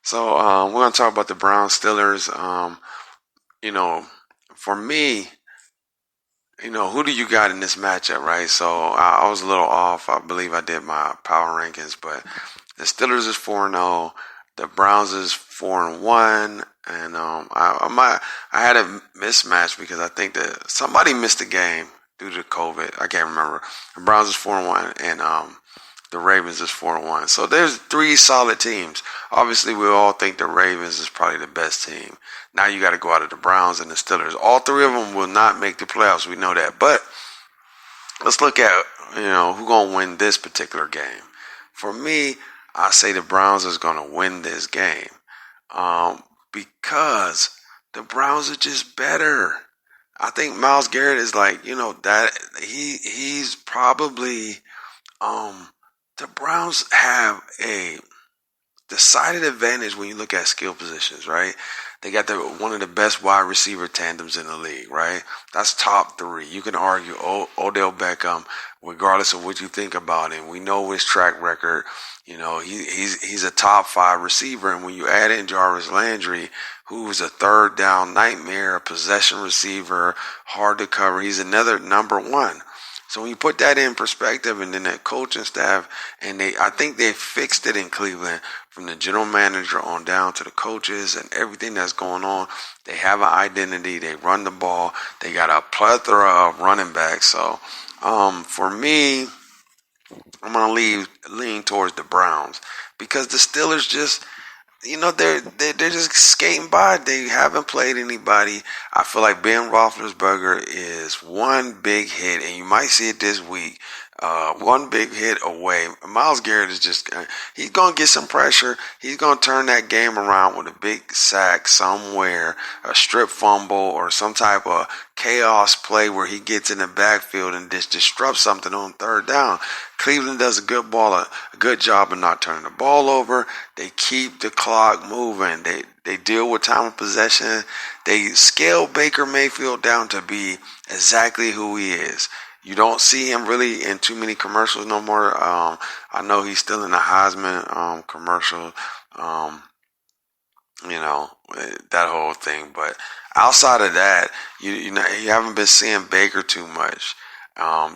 So we're gonna talk about the Browns Steelers. You know, for me, who do you got in this matchup, right? So I was a little off. I believe I did my power rankings, but the Steelers is 4-0. The Browns is 4-1, and I had a mismatch because I think that somebody missed a game due to COVID. I can't remember. The Browns is 4-1, and the Ravens is 4-1. So there's three solid teams. Obviously, we all think the Ravens is probably the best team. Now you got to go out of the Browns and the Steelers. All three of them will not make the playoffs. We know that. But let's look at who gonna win this particular game. For me, I say the Browns is gonna win this game because the Browns are just better. I think Myles Garrett is like that he's probably um the Browns have a decided advantage when you look at skill positions, right? They got one of the best wide receiver tandems in the league, right? That's top three. You can argue Odell Beckham, regardless of what you think about him. We know his track record. He's a top five receiver, and when you add in Jarvis Landry, who's a third down nightmare, a possession receiver, hard to cover, he's another number one. So when you put that in perspective, and then that coaching staff, and I think they fixed it in Cleveland from the general manager on down to the coaches and everything that's going on. They have an identity. They run the ball. They got a plethora of running backs. So for me, I'm gonna lean towards the Browns because the Steelers just they're just skating by. They haven't played anybody. I feel like Ben Roethlisberger is one big hit, and you might see it this week. One big hit away. Myles Garrett is he's going to get some pressure. He's going to turn that game around with a big sack somewhere, a strip fumble, or some type of chaos play where he gets in the backfield and just disrupts something on third down. Cleveland does a good job of not turning the ball over. They keep the clock moving. They deal with time of possession. They scale Baker Mayfield down to be exactly who he is. You don't see him really in too many commercials no more. I know he's still in the Heisman commercial, that whole thing. But outside of that, you haven't been seeing Baker too much.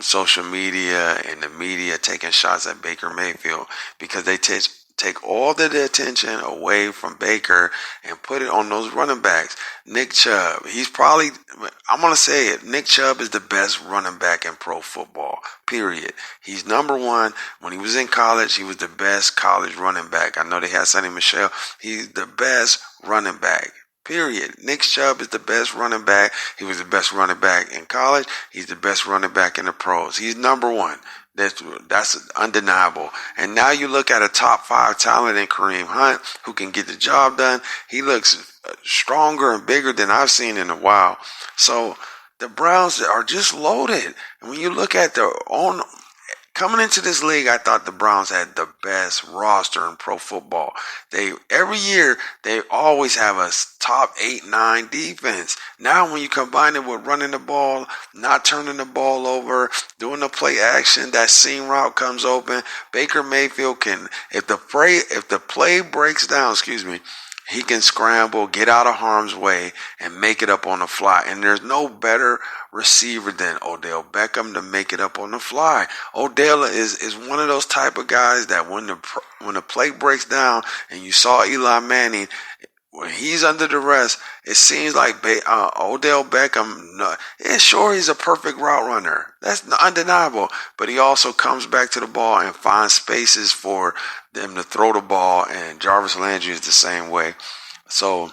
Social media and the media taking shots at Baker Mayfield because they take all the attention away from Baker and put it on those running backs. Nick Chubb, I'm going to say it, Nick Chubb is the best running back in pro football, period. He's number one. When he was in college, he was the best college running back. I know they had Sonny Michel. He's the best running back. Period. Nick Chubb is the best running back. He was the best running back in college. He's the best running back in the pros. He's number one. That's undeniable. And now you look at a top five talent in Kareem Hunt, who can get the job done. He looks stronger and bigger than I've seen in a while. So the Browns are just loaded. And when you look at coming into this league, I thought the Browns had the best roster in pro football. Every year they always have a top 8-9 defense. Now when you combine it with running the ball, not turning the ball over, doing the play action, that seam route comes open. Baker Mayfield can, if the play breaks down, he can scramble, get out of harm's way, and make it up on the fly. And there's no better receiver than Odell Beckham to make it up on the fly. Odell is one of those type of guys that when the play breaks down, and you saw Eli Manning, when he's under duress, it seems like Odell Beckham, sure, he's a perfect route runner. That's undeniable. But he also comes back to the ball and finds spaces for them to throw the ball, and Jarvis Landry is the same way. So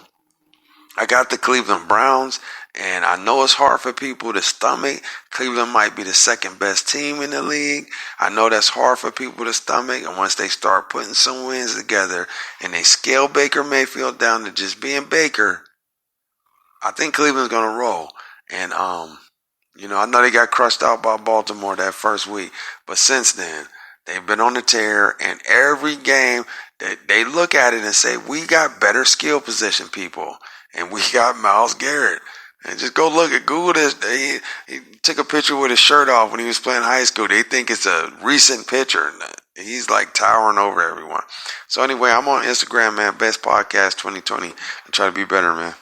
I got the Cleveland Browns, and I know it's hard for people to stomach. Cleveland might be the second best team in the league. I know that's hard for people to stomach. And once they start putting some wins together and they scale Baker Mayfield down to just being Baker, I think Cleveland's going to roll. And, I know they got crushed out by Baltimore that first week. But since then, they've been on the tear. And every game, they look at it and say, we got better skill position people. And we got Myles Garrett. And just go Google this. He took a picture with his shirt off when he was playing high school. They think it's a recent picture. He's like towering over everyone. So anyway, I'm on Instagram, man. Best Podcast 2020. I try to be better, man.